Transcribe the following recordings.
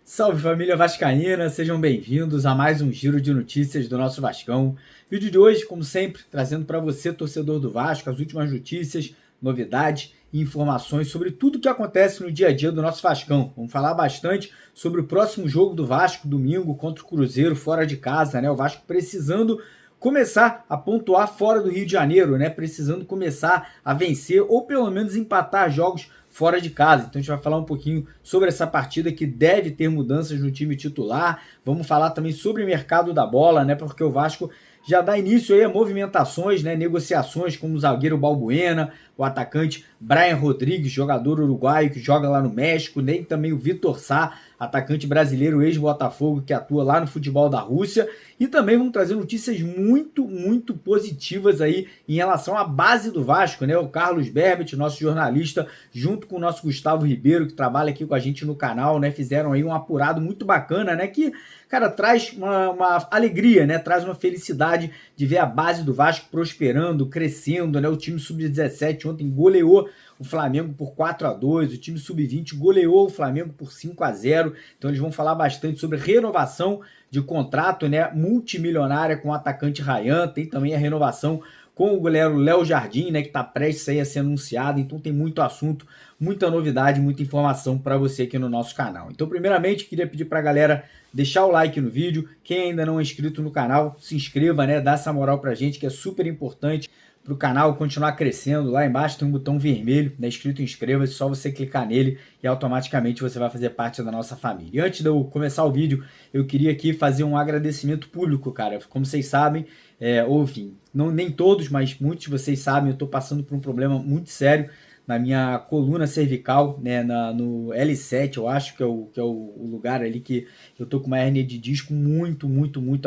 Salve família vascaína, sejam bem-vindos a mais um giro de notícias do nosso Vascão. Vídeo de hoje, como sempre, trazendo para você, torcedor do Vasco, as últimas notícias, novidades e informações sobre tudo o que acontece no dia a dia do nosso Vascão. Vamos falar bastante sobre o próximo jogo do Vasco, domingo, contra o Cruzeiro, fora de casa, né? O Vasco precisando começar a pontuar fora do Rio de Janeiro, né? Precisando começar a vencer ou pelo menos empatar jogos fora de casa. Então a gente vai falar um pouquinho sobre essa partida que deve ter mudanças no time titular. Vamos falar também sobre o mercado da bola, né? Porque o Vasco já dá início aí a movimentações, né? Negociações como o zagueiro Balbuena, o atacante Brian Rodrigues, jogador uruguaio que joga lá no México, nem também o Vitor Sá, atacante brasileiro ex-Botafogo que atua lá no futebol da Rússia. E também vamos trazer notícias muito positivas aí em relação à base do Vasco, né? O Carlos Berbet, nosso jornalista, junto com o nosso Gustavo Ribeiro, que trabalha aqui com a gente no canal, né? Fizeram aí um apurado muito bacana, né? Que, cara, traz uma alegria, né? Traz uma felicidade de ver a base do Vasco prosperando, crescendo, né? O time sub-17 ontem goleou o Flamengo por 4-2, o time sub-20 goleou o Flamengo por 5-0. Então eles vão falar bastante sobre renovação de contrato, né, multimilionária com o atacante Ryan, tem também a renovação com o goleiro Léo Jardim, né, que está prestes a ser anunciado. Então tem muito assunto, muita novidade, muita informação para você aqui no nosso canal. Então primeiramente queria pedir para a galera deixar o like no vídeo, quem ainda não é inscrito no canal, se inscreva, né, dá essa moral para a gente que é super importante para o canal continuar crescendo. Lá embaixo tem um botão vermelho, né, escrito inscreva-se, só você clicar nele e automaticamente você vai fazer parte da nossa família. E antes de eu começar o vídeo, eu queria aqui fazer um agradecimento público, cara. Como vocês sabem, enfim, nem todos, mas muitos de vocês sabem, eu estou passando por um problema muito sério na minha coluna cervical, né, no L7, eu acho que é o lugar ali que eu tô com uma hérnia de disco muito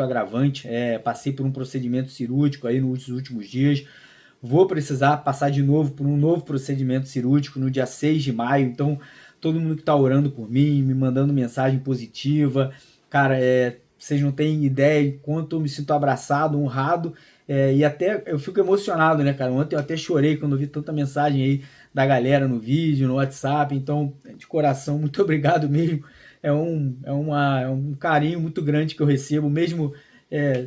agravante. Passei por um procedimento cirúrgico aí nos últimos dias. Vou precisar passar de novo por um novo procedimento cirúrgico no dia 6 de maio. Então, todo mundo que está orando por mim, me mandando mensagem positiva, cara, vocês não têm ideia de quanto eu me sinto abraçado, honrado, e até eu fico emocionado, né, cara? Ontem eu até chorei quando eu vi tanta mensagem aí da galera no vídeo, no WhatsApp. Então, de coração, muito obrigado mesmo. É um carinho muito grande que eu recebo, mesmo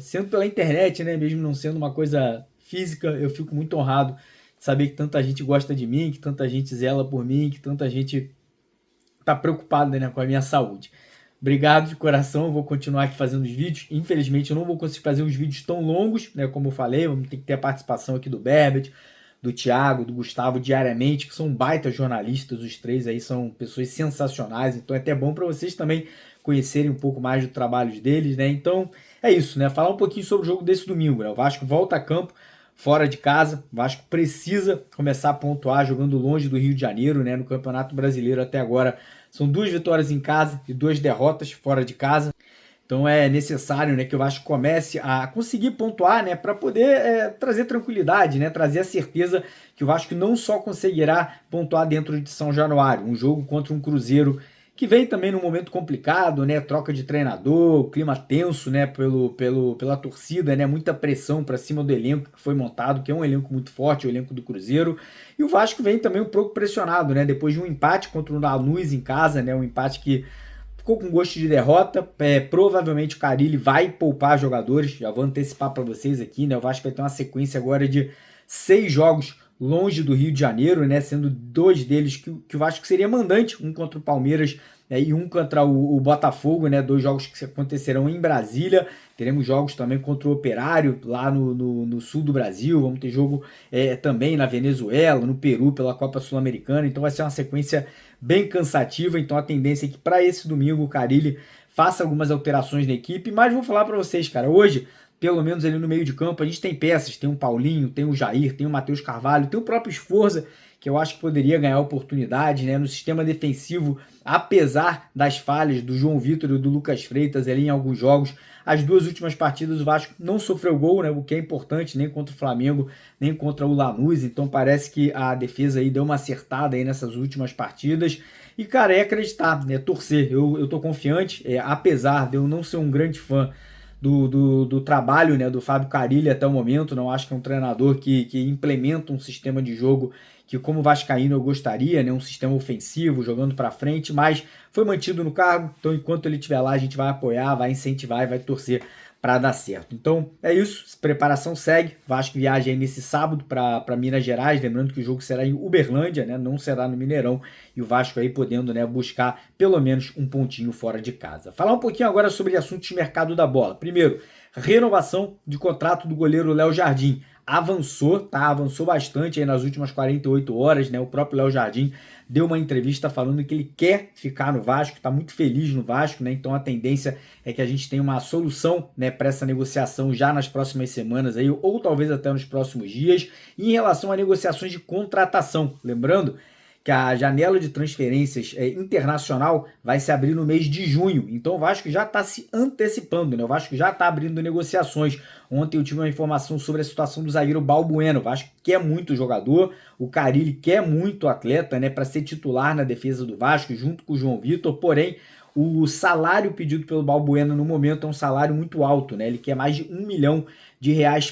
sendo pela internet, né? Mesmo não sendo uma coisa física, eu fico muito honrado de saber que tanta gente gosta de mim, que tanta gente zela por mim, que tanta gente tá preocupada, né, com a minha saúde. Obrigado de coração, eu vou continuar aqui fazendo os vídeos. Infelizmente eu não vou conseguir fazer uns vídeos tão longos, né, como eu falei. Vamos ter que ter a participação aqui do Berbet, do Thiago, do Gustavo diariamente, que são baita jornalistas, os três aí são pessoas sensacionais. Então é até bom para vocês também conhecerem um pouco mais do trabalho deles, né? Então é isso, né? Falar um pouquinho sobre o jogo desse domingo, né? O Vasco volta a campo fora de casa. O Vasco precisa começar a pontuar jogando longe do Rio de Janeiro, né? No Campeonato Brasileiro até agora são 2 vitórias em casa e 2 derrotas fora de casa. Então é necessário, né, que o Vasco comece a conseguir pontuar, né, para poder trazer tranquilidade, né, trazer a certeza que o Vasco não só conseguirá pontuar dentro de São Januário, um jogo contra um Cruzeiro que vem também num momento complicado, né, troca de treinador, clima tenso, né, pela torcida, né, muita pressão para cima do elenco que foi montado, que é um elenco muito forte, o elenco do Cruzeiro. E o Vasco vem também um pouco pressionado, né, depois de um empate contra o Lanús em casa, né, um empate que ficou com gosto de derrota. Provavelmente o Carille vai poupar jogadores, já vou antecipar para vocês aqui, né, o Vasco vai ter uma sequência agora de 6 jogos longe do Rio de Janeiro, né, sendo 2 deles que o Vasco seria mandante, um contra o Palmeiras, né, e um contra o Botafogo, né, 2 jogos que acontecerão em Brasília. Teremos jogos também contra o Operário lá no sul do Brasil. Vamos ter jogo também na Venezuela, no Peru pela Copa Sul-Americana. Então vai ser uma sequência bem cansativa. Então a tendência é que para esse domingo o Carille faça algumas alterações na equipe. Mas vou falar para vocês, cara, hoje, pelo menos ali no meio de campo, a gente tem peças, tem o Paulinho, tem o Jair, tem o Matheus Carvalho, tem o próprio Sforza, que eu acho que poderia ganhar oportunidade, né, no sistema defensivo, apesar das falhas do João Vitor e do Lucas Freitas ali em alguns jogos. As 2 últimas partidas o Vasco não sofreu gol, né, o que é importante, nem contra o Flamengo, nem contra o Lanús. Então parece que a defesa aí deu uma acertada aí nessas últimas partidas. E, cara, é acreditar, né, torcer. Eu tô confiante, apesar de eu não ser um grande fã do trabalho, né, do Fábio Carille até o momento. Não acho que é um treinador que implementa um sistema de jogo que, como vascaíno, eu gostaria, né, um sistema ofensivo, jogando para frente, mas foi mantido no cargo. Então, enquanto ele estiver lá, a gente vai apoiar, vai incentivar e vai torcer para dar certo. Então é isso, preparação segue. Vasco viaja aí nesse sábado para Minas Gerais, lembrando que o jogo será em Uberlândia, né? Não será no Mineirão, e o Vasco aí podendo, né, buscar pelo menos um pontinho fora de casa. Falar um pouquinho agora sobre assuntos de mercado da bola. Primeiro, renovação de contrato do goleiro Léo Jardim. Avançou, tá? Avançou bastante aí nas últimas 48 horas, né? O próprio Léo Jardim deu uma entrevista falando que ele quer ficar no Vasco, está muito feliz no Vasco, né? Então a tendência é que a gente tenha uma solução, né, para essa negociação já nas próximas semanas aí, ou talvez até nos próximos dias. E em relação a negociações de contratação, lembrando que a janela de transferências internacional vai se abrir no mês de junho. Então o Vasco já está se antecipando, né? O Vasco já está abrindo negociações. Ontem eu tive uma informação sobre a situação do zagueiro Balbuena. O Vasco quer muito jogador, o Carille quer muito atleta, né, para ser titular na defesa do Vasco, junto com o João Vitor, porém o salário pedido pelo Balbuena no momento é um salário muito alto, né? Ele quer mais de R$ 1 milhão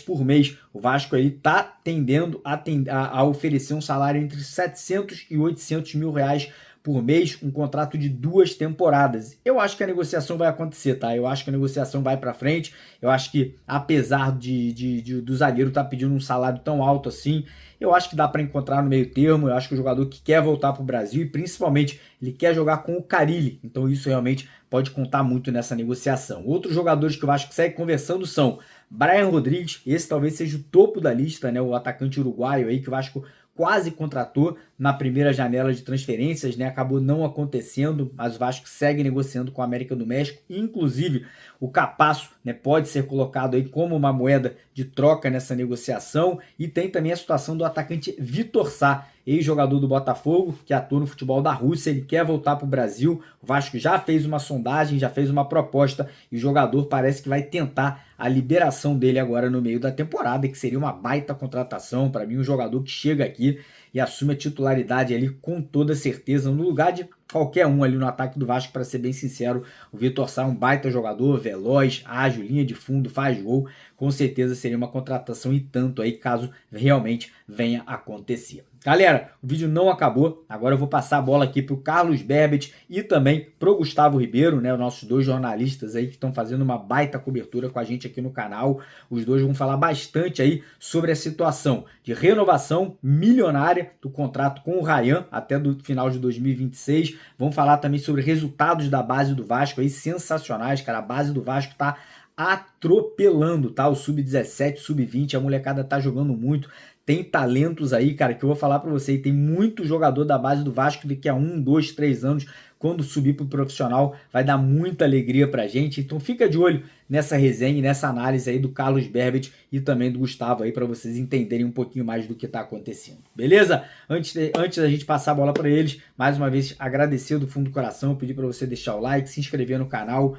por mês. O Vasco aí está tendendo a oferecer um salário entre 700 e 800 mil reais por mês, um contrato de 2 temporadas. Eu acho que a negociação vai acontecer, tá? Eu acho que a negociação vai para frente. Eu acho que, apesar do zagueiro estar pedindo um salário tão alto assim, eu acho que dá para encontrar no meio termo. Eu acho que o jogador que quer voltar para o Brasil e principalmente ele quer jogar com o Carille. Então isso realmente pode contar muito nessa negociação. Outros jogadores que eu acho que segue conversando são Brian Rodrigues. Esse talvez seja o topo da lista, né? O atacante uruguaio aí que o Vasco quase contratou na primeira janela de transferências, né? Acabou não acontecendo, mas o Vasco segue negociando com a América do México. Inclusive, o Capasso, né, pode ser colocado aí como uma moeda de troca nessa negociação. E tem também a situação do atacante Vitor Sá, ex-jogador do Botafogo, que atua no futebol da Rússia. Ele quer voltar para o Brasil. O Vasco já fez uma sondagem, já fez uma proposta e o jogador parece que vai tentar a liberação dele agora no meio da temporada, que seria uma baita contratação. Para mim, um jogador que chega aqui e assume a titularidade ali com toda certeza, no lugar de qualquer um ali no ataque do Vasco, para ser bem sincero. O Vitor Sá é um baita jogador, veloz, ágil, linha de fundo, faz gol. Com certeza seria uma contratação e tanto aí, caso realmente venha a acontecer. Galera, o vídeo não acabou. Agora eu vou passar a bola aqui para o Carlos Berbet e também para o Gustavo Ribeiro, né, os nossos dois jornalistas aí que estão fazendo uma baita cobertura com a gente aqui no canal. Os dois vão falar bastante aí sobre a situação de renovação milionária do contrato com o Ryan até do final de 2026. Vão falar também sobre resultados da base do Vasco aí sensacionais, cara. A base do Vasco tá atropelando, tá? O sub-17, sub-20, a molecada tá jogando muito. Tem talentos aí, cara, que eu vou falar pra você. E tem muito jogador da base do Vasco daqui a 1, 2, 3 anos, quando subir pro profissional, vai dar muita alegria pra gente. Então fica de olho nessa resenha, nessa análise aí do Carlos Berbet e também do Gustavo aí, pra vocês entenderem um pouquinho mais do que tá acontecendo. Beleza? Antes da gente passar a bola pra eles, mais uma vez agradecer do fundo do coração, pedir pra você deixar o like, se inscrever no canal.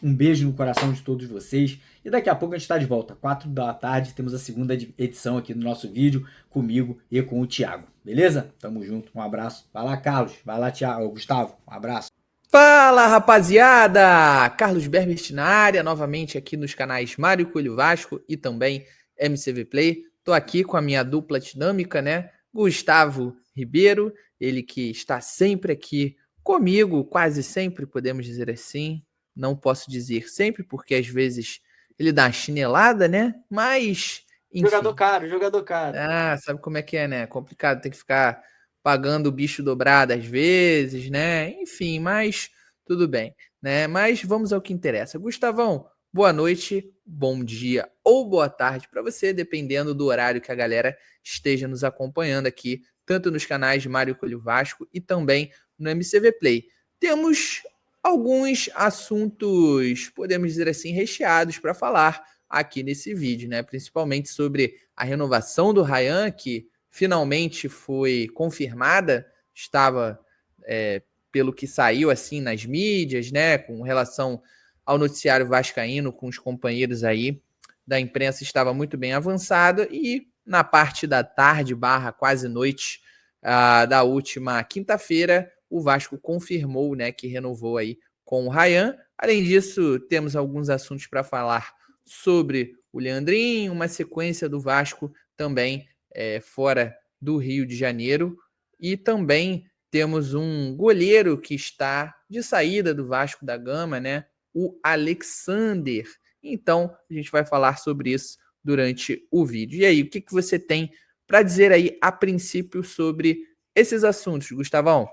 Um beijo no coração de todos vocês. E daqui a pouco a gente está de volta. 4 da tarde temos a segunda edição aqui do nosso vídeo, comigo e com o Thiago. Beleza? Tamo junto. Um abraço. Vai lá, Carlos. Vai lá, Thiago. Gustavo. Um abraço. Fala, rapaziada! Carlos Berbet na área, novamente aqui nos canais Mário Coelho Vasco e também MCV Play. Tô aqui com a minha dupla dinâmica, né? Gustavo Ribeiro, ele que está sempre aqui comigo, quase sempre, podemos dizer assim. Não posso dizer sempre, porque às vezes ele dá uma chinelada, né? Mas, enfim. Jogador caro, jogador caro. Ah, sabe como é que é, né? Complicado, tem que ficar pagando o bicho dobrado às vezes, né? Enfim, mas tudo bem, né? Mas vamos ao que interessa. Gustavão, boa noite, bom dia ou boa tarde para você, dependendo do horário que a galera esteja nos acompanhando aqui, tanto nos canais de Mário Coelho Vasco e também no MCV Play. Temos alguns assuntos, podemos dizer assim, recheados para falar aqui nesse vídeo, né? Principalmente sobre a renovação do Ryan, que finalmente foi confirmada, estava, pelo que saiu assim nas mídias, né? Com relação ao noticiário vascaíno, com os companheiros aí da imprensa, estava muito bem avançada, e na parte da tarde / quase noite da última quinta-feira, o Vasco confirmou, né, que renovou aí com o Ryan. Além disso, temos alguns assuntos para falar sobre o Leandrinho, uma sequência do Vasco também fora do Rio de Janeiro, e também temos um goleiro que está de saída do Vasco da Gama, né? O Alexander. Então, a gente vai falar sobre isso durante o vídeo. E aí, o que você tem para dizer aí a princípio sobre esses assuntos, Gustavão?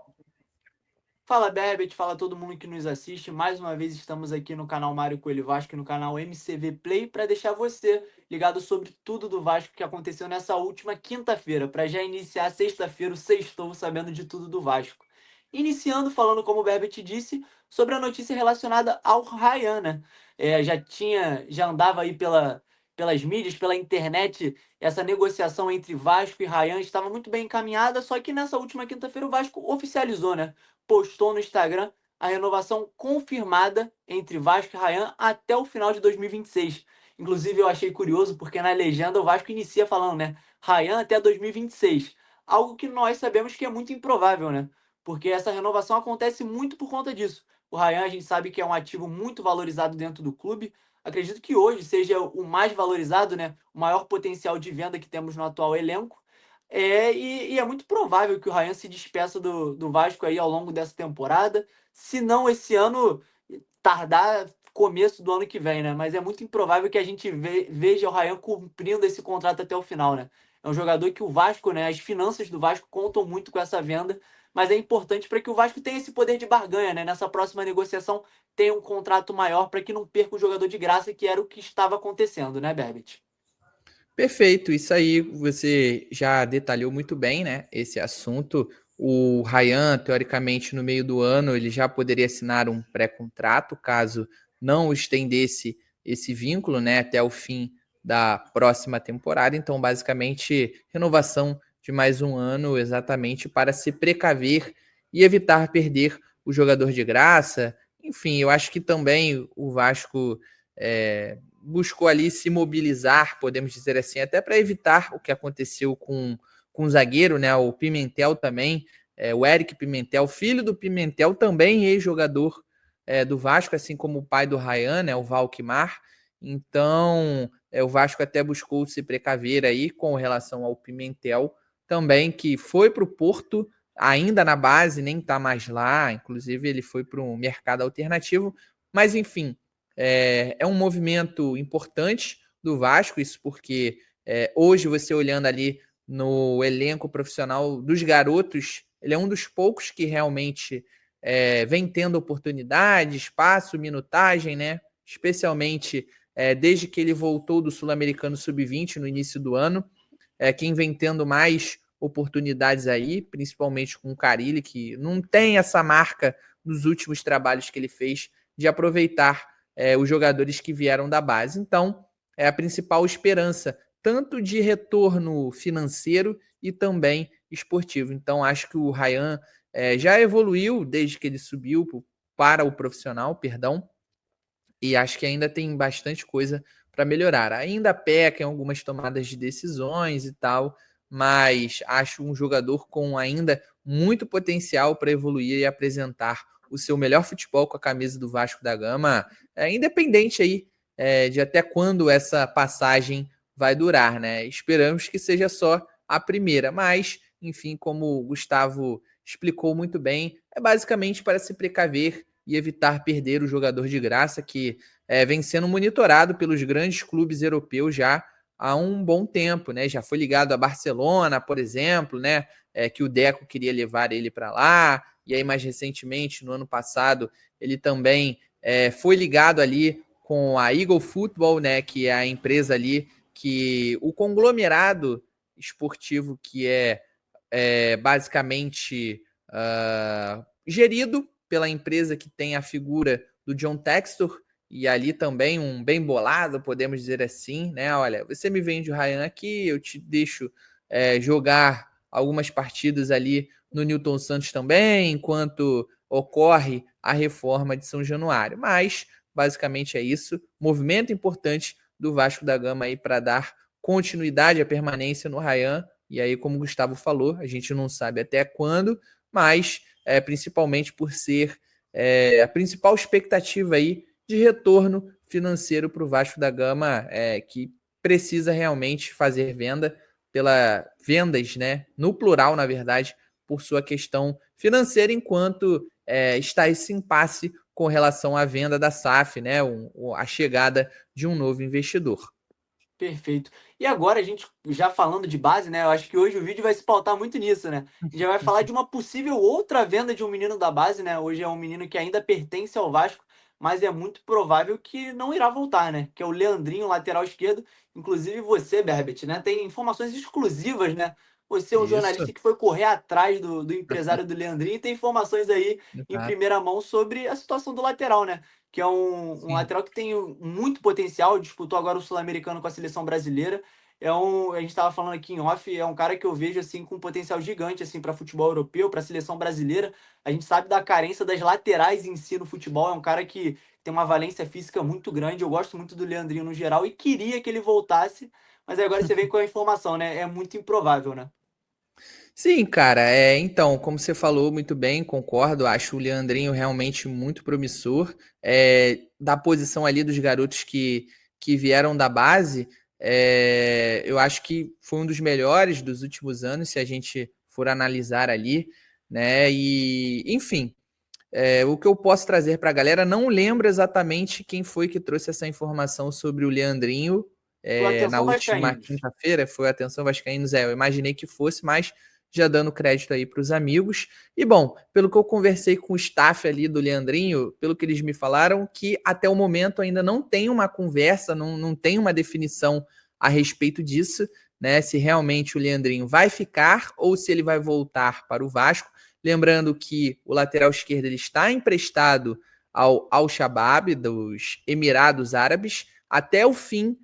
Fala, Berbet, fala todo mundo que nos assiste. Mais uma vez estamos aqui no canal Mário Coelho Vasco e no canal MCV Play para deixar você ligado sobre tudo do Vasco que aconteceu nessa última quinta-feira, para já iniciar sexta-feira o sextou sabendo de tudo do Vasco. Iniciando falando, como o Berbet disse, sobre a notícia relacionada ao Ryan, né? Já andava aí pelas mídias, pela internet, essa negociação entre Vasco e Ryan estava muito bem encaminhada, só que nessa última quinta-feira o Vasco oficializou, né? Postou no Instagram a renovação confirmada entre Vasco e Ryan até o final de 2026. Inclusive, eu achei curioso porque na legenda o Vasco inicia falando, né? Ryan até 2026. Algo que nós sabemos que é muito improvável, né? Porque essa renovação acontece muito por conta disso. O Ryan a gente sabe que é um ativo muito valorizado dentro do clube. Acredito que hoje seja o mais valorizado, né? O maior potencial de venda que temos no atual elenco. E é muito provável que o Ryan se despeça do Vasco aí ao longo dessa temporada. Se não esse ano, tardar começo do ano que vem, né? Mas é muito improvável que a gente veja o Ryan cumprindo esse contrato até o final, né? É um jogador que o Vasco, né? As finanças do Vasco contam muito com essa venda, mas é importante para que o Vasco tenha esse poder de barganha, né? Nessa próxima negociação, tenha um contrato maior para que não perca o jogador de graça, que era o que estava acontecendo, né, Berbet? Perfeito, isso aí você já detalhou muito bem, né? Esse assunto. O Ryan, teoricamente, no meio do ano, ele já poderia assinar um pré-contrato, caso não estendesse esse vínculo, né, até o fim da próxima temporada. Então, basicamente, renovação de mais um ano, exatamente para se precaver e evitar perder o jogador de graça. Enfim, eu acho que também o Vasco buscou ali se mobilizar, podemos dizer assim, até para evitar o que aconteceu com o zagueiro, né? O Pimentel também, o Eric Pimentel, filho do Pimentel, também ex-jogador do Vasco, assim como o pai do Ryan, né? O Valquimar. Então, o Vasco até buscou se precaver aí com relação ao Pimentel, também que foi para o Porto, ainda na base, nem está mais lá, inclusive ele foi para um mercado alternativo, mas enfim, é um movimento importante do Vasco, isso porque hoje você olhando ali no elenco profissional dos garotos, ele é um dos poucos que realmente vem tendo oportunidade, espaço, minutagem, né? Especialmente desde que ele voltou do Sul-Americano Sub-20 no início do ano, quem vem tendo mais oportunidades aí, principalmente com o Carille, que não tem essa marca nos últimos trabalhos que ele fez de aproveitar os jogadores que vieram da base. Então, é a principal esperança, tanto de retorno financeiro e também esportivo. Então, acho que o Ryan já evoluiu desde que ele subiu para o profissional, perdão, e acho que ainda tem bastante coisa para melhorar. Ainda peca em algumas tomadas de decisões e tal, mas acho um jogador com ainda muito potencial para evoluir e apresentar o seu melhor futebol com a camisa do Vasco da Gama, independente aí de até quando essa passagem vai durar, né? Esperamos que seja só a primeira, mas, enfim, como o Gustavo explicou muito bem, é basicamente para se precaver e evitar perder o jogador de graça que vem sendo monitorado pelos grandes clubes europeus já há um bom tempo, né? Já foi ligado a Barcelona, por exemplo, né? Que o Deco queria levar ele para lá, e aí mais recentemente, no ano passado, ele também foi ligado ali com a Eagle Football, né? Que é a empresa ali que o conglomerado esportivo que basicamente gerido pela empresa que tem a figura do John Textor, e ali também um bem bolado, podemos dizer assim, né? Olha, você me vende o Ryan aqui, eu te deixo jogar algumas partidas ali no Newton Santos também, enquanto ocorre a reforma de São Januário. Mas, basicamente é isso. Movimento importante do Vasco da Gama aí para dar continuidade à permanência no Ryan. E aí, como o Gustavo falou, a gente não sabe até quando, mas principalmente por ser a principal expectativa aí de retorno financeiro para o Vasco da Gama, que precisa realmente fazer vendas, né, no plural, na verdade, por sua questão financeira, enquanto está esse impasse com relação à venda da SAF, né, a chegada de um novo investidor. Perfeito. E agora a gente já falando de base, né? Eu acho que hoje o vídeo vai se pautar muito nisso, né? A gente já vai falar de uma possível outra venda de um menino da base, né? Hoje é um menino que ainda pertence ao Vasco, mas é muito provável que não irá voltar, né? Que é o Leandrinho, lateral esquerdo. Inclusive você, Berbet, né? Tem informações exclusivas, né? Você é um Isso. jornalista que foi correr atrás do empresário do Leandrinho e tem informações aí em Exato. primeira mão sobre a situação do lateral, né? Que é um Sim. lateral que tem muito potencial, disputou agora o Sul-Americano com a seleção brasileira. A gente estava falando aqui em off, é um cara que eu vejo assim com um potencial gigante assim para futebol europeu, para a seleção brasileira. A gente sabe da carência das laterais em si no futebol, é um cara que tem uma valência física muito grande. Eu gosto muito do Leandrinho no geral e queria que ele voltasse, mas agora você vem com a informação, né? É muito improvável, né? Sim, cara, então, como você falou muito bem, concordo, acho o Leandrinho realmente muito promissor, da posição ali dos garotos que vieram da base, eu acho que foi um dos melhores dos últimos anos, se a gente for analisar ali, né, e, enfim, o que eu posso trazer para a galera, não lembro exatamente quem foi que trouxe essa informação sobre o Leandrinho, Foi na atenção última vascaínos. quinta-feira, foi a Atenção Vascaínos, eu imaginei que fosse, mas já dando crédito aí para os amigos. E bom, pelo que eu conversei com o staff ali do Leandrinho, pelo que eles me falaram, que até o momento ainda não tem uma conversa, não tem uma definição a respeito disso, né? Se realmente o Leandrinho vai ficar ou se ele vai voltar para o Vasco. Lembrando que o lateral esquerdo ele está emprestado ao Al-Shabaab dos Emirados Árabes até o fim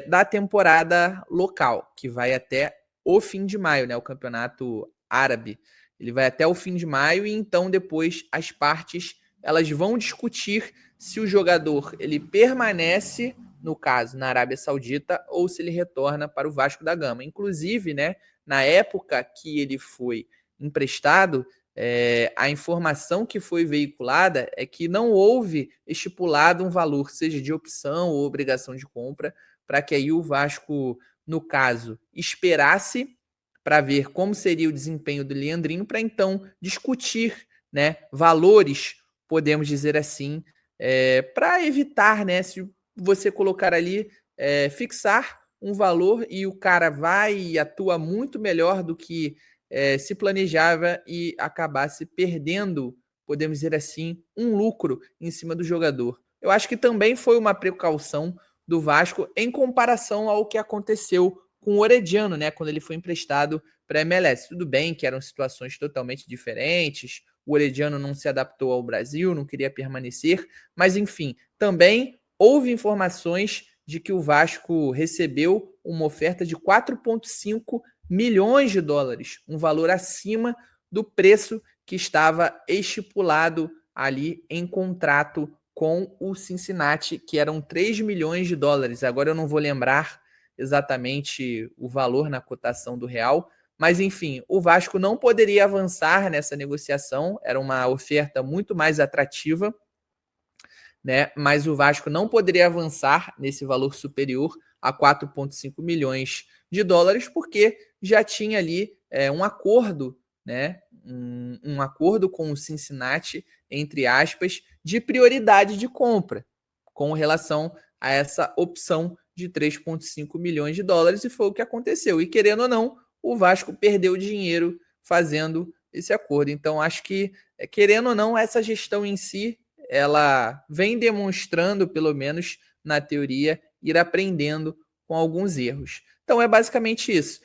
da temporada local, que vai até o fim de maio, né? O campeonato árabe. Ele vai até o fim de maio e então depois as partes elas vão discutir se o jogador ele permanece, no caso, na Arábia Saudita ou se ele retorna para o Vasco da Gama. Inclusive, né, na época que ele foi emprestado, a informação que foi veiculada é que não houve estipulado um valor, seja de opção ou obrigação de compra, para que aí o Vasco, no caso, esperasse para ver como seria o desempenho do Leandrinho, para então discutir, né, valores, podemos dizer assim, para evitar, né, se você colocar ali, fixar um valor e o cara vai e atua muito melhor do que se planejava e acabasse perdendo, podemos dizer assim, um lucro em cima do jogador. Eu acho que também foi uma precaução do Vasco em comparação ao que aconteceu com o Orediano, né, quando ele foi emprestado para a MLS. Tudo bem que eram situações totalmente diferentes, o Orediano não se adaptou ao Brasil, não queria permanecer, mas enfim, também houve informações de que o Vasco recebeu uma oferta de 4,5 milhões de dólares, um valor acima do preço que estava estipulado ali em contrato com o Cincinnati, que eram 3 milhões de dólares. Agora eu não vou lembrar exatamente o valor na cotação do real, mas enfim, o Vasco não poderia avançar nessa negociação, era uma oferta muito mais atrativa, né? Mas o Vasco não poderia avançar nesse valor superior a 4,5 milhões de dólares, porque já tinha ali um acordo, né? Um acordo com o Cincinnati, entre aspas, de prioridade de compra, com relação a essa opção de 3,5 milhões de dólares, e foi o que aconteceu. E querendo ou não, o Vasco perdeu dinheiro fazendo esse acordo. Então, acho que, querendo ou não, essa gestão em si ela vem demonstrando, pelo menos na teoria, ir aprendendo com alguns erros. Então é basicamente isso.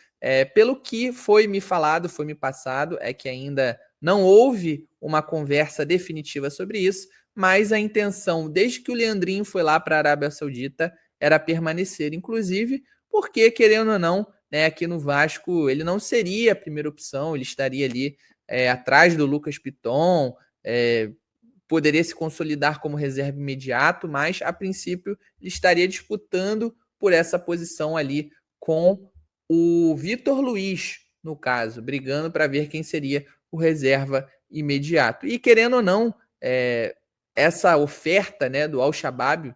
Pelo que foi me falado, foi me passado, é que ainda não houve uma conversa definitiva sobre isso, mas a intenção, desde que o Leandrinho foi lá para a Arábia Saudita, era permanecer, inclusive, porque, querendo ou não, né, aqui no Vasco, ele não seria a primeira opção, ele estaria ali atrás do Lucas Piton, poderia se consolidar como reserva imediato, mas a princípio ele estaria disputando por essa posição ali com o Vitor Luiz, no caso, brigando para ver quem seria o reserva imediato. E querendo ou não, essa oferta, né, do Al-Shabaab,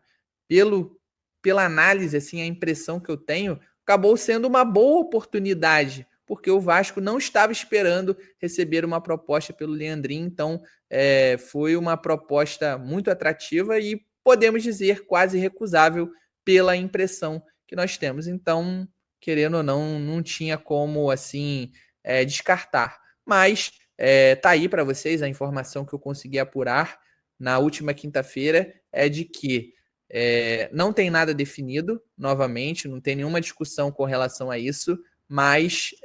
pela análise, assim, a impressão que eu tenho, acabou sendo uma boa oportunidade, porque o Vasco não estava esperando receber uma proposta pelo Leandrinho, então foi uma proposta muito atrativa e podemos dizer quase recusável pela impressão que nós temos. Então, querendo ou não, não tinha como assim descartar. Mas tá aí para vocês a informação que eu consegui apurar na última quinta-feira é de que não tem nada definido, novamente, não tem nenhuma discussão com relação a isso, mas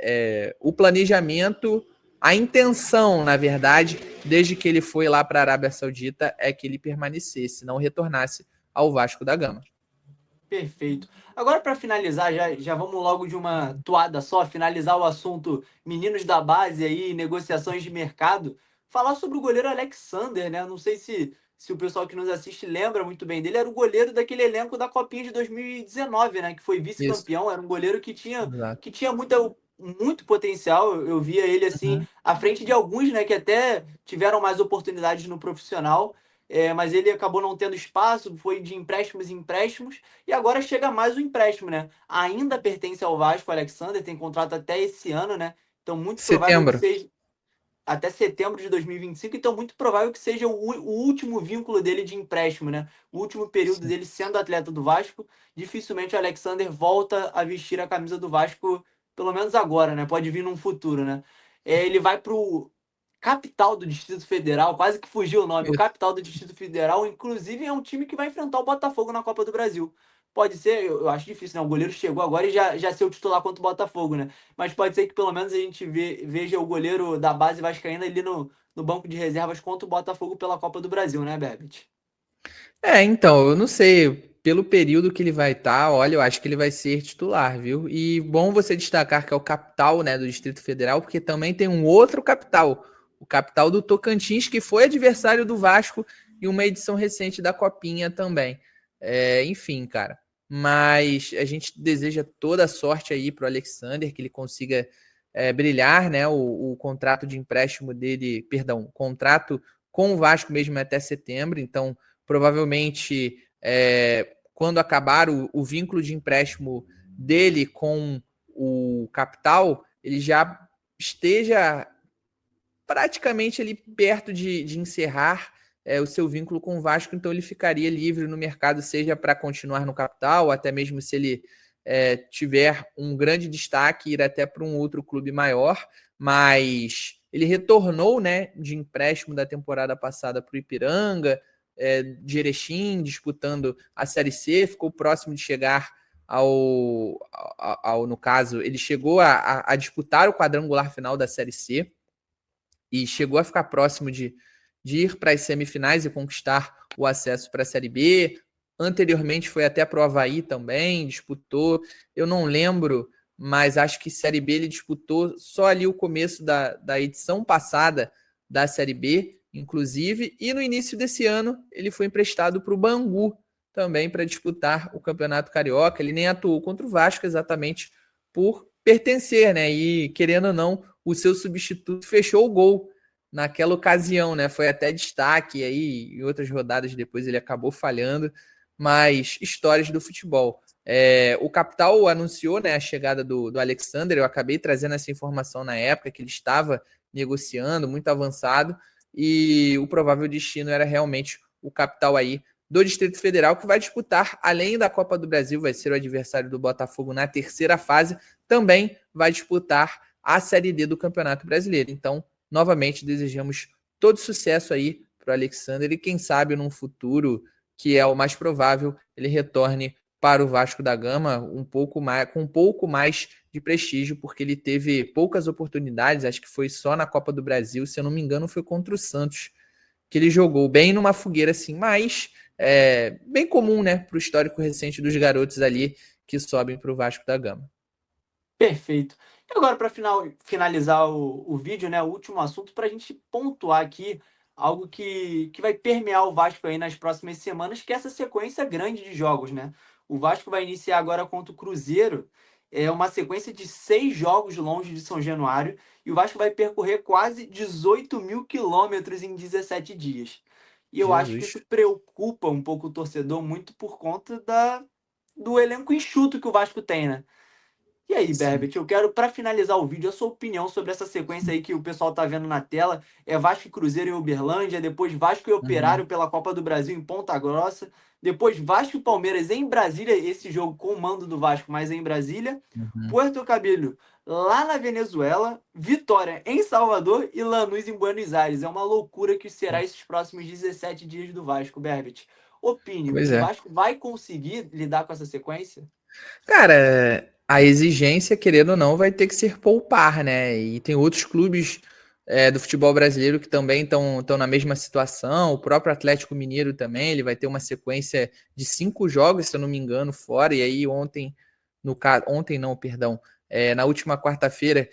o planejamento, a intenção, na verdade, desde que ele foi lá para a Arábia Saudita, é que ele permanecesse, não retornasse ao Vasco da Gama. Perfeito. Agora, para finalizar, já vamos logo de uma toada só, finalizar o assunto meninos da base aí, negociações de mercado, falar sobre o goleiro Alexander, né? Não sei se o pessoal que nos assiste lembra muito bem dele, era o goleiro daquele elenco da Copinha de 2019, né? Que foi vice-campeão, era um goleiro Exato. que tinha muito potencial. Eu via ele assim, Uhum. à frente de alguns, né, que até tiveram mais oportunidades no profissional. Mas ele acabou não tendo espaço, foi de empréstimos em empréstimos, e agora chega mais um empréstimo, né? Ainda pertence ao Vasco, o Alexander, tem contrato até esse ano, né? Então, muito provável que Setembro. seja até setembro de 2025, então muito provável que seja o último vínculo dele de empréstimo, né? O último período Sim. dele sendo atleta do Vasco. Dificilmente o Alexander volta a vestir a camisa do Vasco, pelo menos agora, né? Pode vir num futuro, né? Ele vai pro capital do Distrito Federal, quase que fugiu o nome, o capital do Distrito Federal, inclusive é um time que vai enfrentar o Botafogo na Copa do Brasil. Pode ser, eu acho difícil, né? O goleiro chegou agora e já ser o titular contra o Botafogo, né? Mas pode ser que pelo menos a gente veja o goleiro da base vascaína ali no banco de reservas contra o Botafogo pela Copa do Brasil, né, Bebet? Então, eu não sei, pelo período que ele vai estar, olha, eu acho que ele vai ser titular, viu? E bom você destacar que é o capital, né, do Distrito Federal, porque também tem um outro capital, o capital do Tocantins, que foi adversário do Vasco em uma edição recente da Copinha também. Enfim, cara. Mas a gente deseja toda a sorte aí pro Alexander, que ele consiga brilhar, né? O contrato de empréstimo dele, perdão, o contrato com o Vasco mesmo é até setembro, então provavelmente quando acabar o vínculo de empréstimo dele com o capital, ele já esteja praticamente ali perto de encerrar o seu vínculo com o Vasco, então ele ficaria livre no mercado, seja para continuar no capital, ou até mesmo se ele tiver um grande destaque, ir até para um outro clube maior, mas ele retornou, né, de empréstimo da temporada passada para o Ipiranga, de Erechim, disputando a Série C, ficou próximo de chegar no caso, ele chegou a disputar o quadrangular final da Série C e chegou a ficar próximo de ir para as semifinais e conquistar o acesso para a Série B. Anteriormente foi até para o Avaí também, disputou. Eu não lembro, mas acho que Série B ele disputou só ali o começo da edição passada da Série B, inclusive. E no início desse ano ele foi emprestado para o Bangu também para disputar o Campeonato Carioca. Ele nem atuou contra o Vasco exatamente por pertencer, né? E querendo ou não, o seu substituto fechou o gol naquela ocasião, né? Foi até destaque aí, em outras rodadas depois ele acabou falhando, mas histórias do futebol. O Capital anunciou, né, a chegada do Alexander, eu acabei trazendo essa informação na época, que ele estava negociando, muito avançado, e o provável destino era realmente o Capital aí do Distrito Federal, que vai disputar, além da Copa do Brasil, vai ser o adversário do Botafogo na terceira fase, também vai disputar a Série D do Campeonato Brasileiro. Então, novamente, desejamos todo sucesso aí para o Alexander e quem sabe num futuro, que é o mais provável, ele retorne para o Vasco da Gama com um pouco mais de prestígio, porque ele teve poucas oportunidades, acho que foi só na Copa do Brasil, se eu não me engano foi contra o Santos, que ele jogou bem numa fogueira assim, mas bem comum, né, para o histórico recente dos garotos ali que sobem para o Vasco da Gama. Perfeito. E agora, para finalizar o vídeo, né, o último assunto, para a gente pontuar aqui algo que vai permear o Vasco aí nas próximas semanas, que é essa sequência grande de jogos, né? O Vasco vai iniciar agora contra o Cruzeiro, uma sequência de 6 jogos longe de São Januário, e o Vasco vai percorrer quase 18 mil quilômetros em 17 dias. E eu acho que Jesus. isso preocupa um pouco o torcedor muito por conta do elenco enxuto que o Vasco tem, né? E aí, Sim. Berbet, eu quero, para finalizar o vídeo, a sua opinião sobre essa sequência aí que o pessoal tá vendo na tela. É Vasco e Cruzeiro em Uberlândia, depois Vasco e Uhum. Operário pela Copa do Brasil em Ponta Grossa, depois Vasco e Palmeiras em Brasília, esse jogo com o mando do Vasco, mas em Brasília, Uhum. Puerto Cabello lá na Venezuela, Vitória em Salvador e Lanús em Buenos Aires. É uma loucura que será esses próximos 17 dias do Vasco, Berbet. Opine, Pois o é. Vasco vai conseguir lidar com essa sequência? Cara, a exigência, querendo ou não, vai ter que ser poupar, né? E tem outros clubes do futebol brasileiro que também estão na mesma situação. O próprio Atlético Mineiro também, ele vai ter uma sequência de 5 jogos, se eu não me engano, fora. E aí ontem, ontem não, perdão, na última quarta-feira,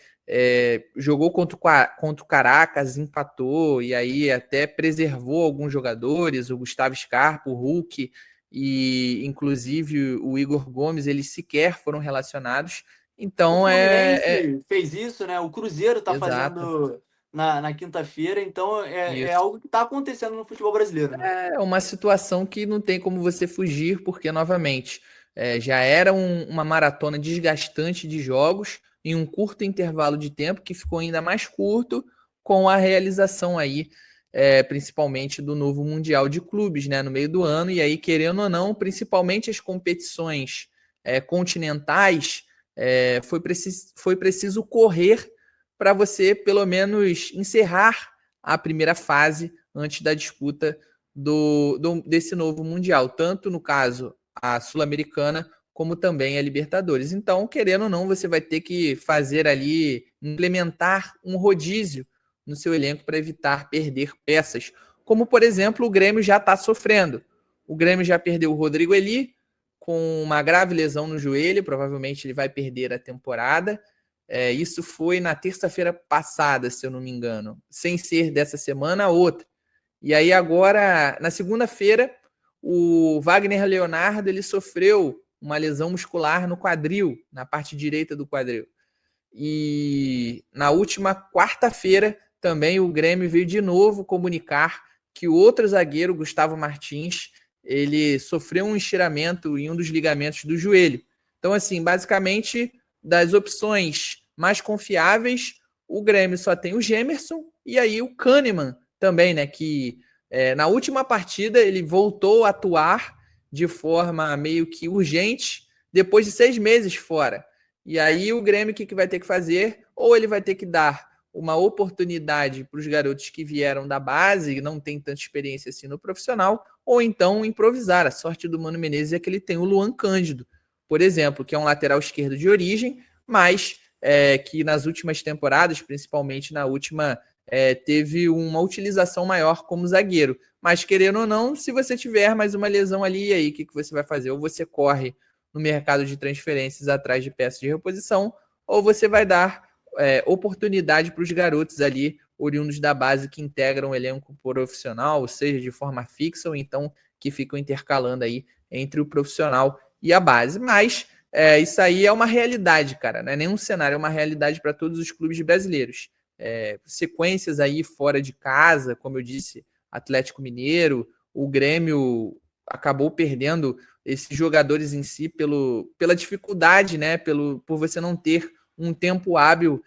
jogou contra o Caracas, empatou, e aí até preservou alguns jogadores, o Gustavo Scarpa, o Hulk e inclusive o Igor Gomes, eles sequer foram relacionados. O Então Fluminense fez isso, né? O Cruzeiro tá exato, fazendo na quinta-feira, então é isso. algo que tá acontecendo no futebol brasileiro, né? É uma situação que não tem como você fugir, porque, novamente, já era uma maratona desgastante de jogos em um curto intervalo de tempo, que ficou ainda mais curto com a realização aí, principalmente do novo Mundial de Clubes, né, no meio do ano, e aí, querendo ou não, principalmente as competições continentais, foi preciso correr para você, pelo menos, encerrar a primeira fase antes da disputa desse novo Mundial, tanto no caso a Sul-Americana, como também a Libertadores. Então, querendo ou não, você vai ter que fazer ali, implementar um rodízio no seu elenco para evitar perder peças, como por exemplo o Grêmio já está sofrendo. O Grêmio já perdeu o Rodrigo Eli com uma grave lesão no joelho, provavelmente ele vai perder a temporada. Isso foi na terça-feira passada, se eu não me engano, sem ser dessa semana, a outra. E aí agora, na segunda-feira, o Wagner Leonardo ele sofreu uma lesão muscular no quadril, na parte direita do quadril. E na última quarta-feira, também o Grêmio veio de novo comunicar que o outro zagueiro, Gustavo Martins, ele sofreu um estiramento em um dos ligamentos do joelho. Então, assim, basicamente, das opções mais confiáveis, o Grêmio só tem o Gemerson e aí o Kahneman também, né? Que na última partida ele voltou a atuar de forma meio que urgente depois de 6 meses fora. E aí o Grêmio o que vai ter que fazer? Ou ele vai ter que dar uma oportunidade para os garotos que vieram da base e não tem tanta experiência assim no profissional, ou então improvisar. A sorte do Mano Menezes é que ele tem o Luan Cândido, por exemplo, que é um lateral esquerdo de origem, mas que nas últimas temporadas, principalmente na última, teve uma utilização maior como zagueiro. Mas querendo ou não, se você tiver mais uma lesão ali, aí o que você vai fazer? Ou você corre no mercado de transferências atrás de peças de reposição, ou você vai dar oportunidade para os garotos ali, oriundos da base, que integram o elenco profissional, seja de forma fixa, ou então que ficam intercalando aí entre o profissional e a base. Mas isso aí é uma realidade, cara, não é nenhum cenário, é uma realidade para todos os clubes brasileiros. Sequências aí fora de casa, como eu disse, Atlético Mineiro, o Grêmio acabou perdendo esses jogadores em si pela dificuldade, né? Por você não ter um tempo hábil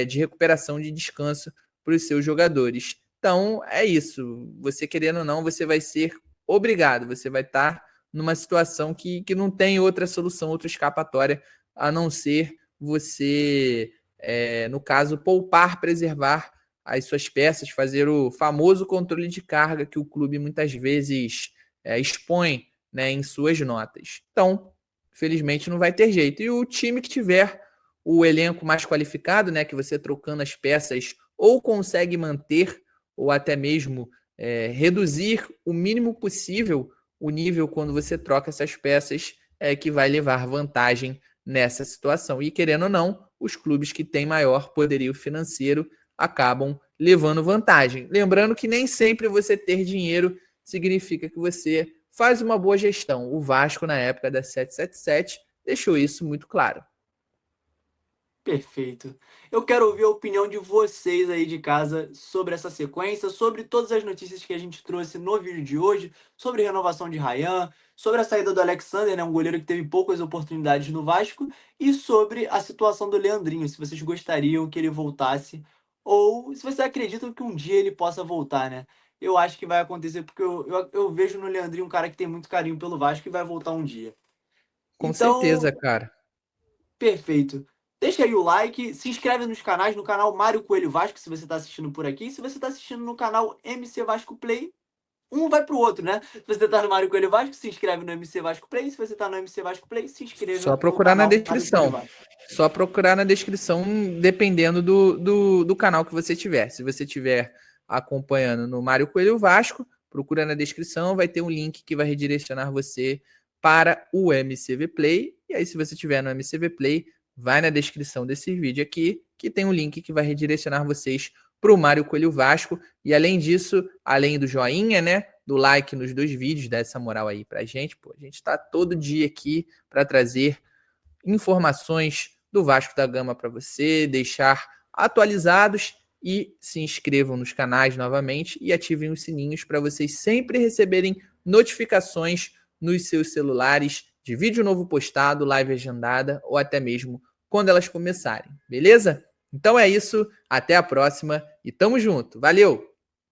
de recuperação, de descanso para os seus jogadores. Então, é isso. Você querendo ou não, você vai ser obrigado, você vai estar numa situação que não tem outra solução, outra escapatória, a não ser você, no caso, poupar, preservar as suas peças, fazer o famoso controle de carga que o clube muitas vezes expõe, né, em suas notas. Então, felizmente não vai ter jeito. E o time que tiver o elenco mais qualificado, né, que você trocando as peças ou consegue manter ou até mesmo reduzir o mínimo possível o nível quando você troca essas peças, que vai levar vantagem nessa situação. E querendo ou não, os clubes que têm maior poderio financeiro acabam levando vantagem. Lembrando que nem sempre você ter dinheiro significa que você faz uma boa gestão. O Vasco, na época da 777, deixou isso muito claro. Perfeito. Eu quero ouvir a opinião de vocês aí de casa sobre essa sequência, sobre todas as notícias que a gente trouxe no vídeo de hoje, sobre renovação de Ryan, sobre a saída do Alexander, né, um goleiro que teve poucas oportunidades no Vasco, e sobre a situação do Leandrinho, se vocês gostariam que ele voltasse, ou se vocês acreditam que um dia ele possa voltar, né? Eu acho que vai acontecer, porque eu vejo no Leandrinho um cara que tem muito carinho pelo Vasco e vai voltar um dia. Com certeza, Então, cara. perfeito. Deixa aí o like, se inscreve nos canais, no canal Mário Coelho Vasco, se você está assistindo por aqui. Se você está assistindo no canal MC Vasco Play, um vai pro outro, né? Se você tá no Mário Coelho Vasco, se inscreve no MC Vasco Play. Se você tá no MC Vasco Play, se inscreva Só no procurar na canal Mário Coelho descrição. Vasco. Só procurar na descrição, dependendo do canal que você tiver. Se você tiver acompanhando no Mário Coelho Vasco, procura na descrição, vai ter um link que vai redirecionar você para o MCV Play. E aí, se você tiver no MCV Play, vai na descrição desse vídeo aqui, que tem um link que vai redirecionar vocês para o Mário Coelho Vasco. E além disso, além do joinha, né? Do like nos 2 vídeos, dá essa moral aí pra gente. Pô, a gente tá todo dia aqui para trazer informações do Vasco da Gama para você, deixar atualizados e se inscrevam nos canais novamente e ativem os sininhos para vocês sempre receberem notificações nos seus celulares de vídeo novo postado, live agendada ou até mesmo quando elas começarem, beleza? Então é isso, até a próxima e tamo junto. Valeu!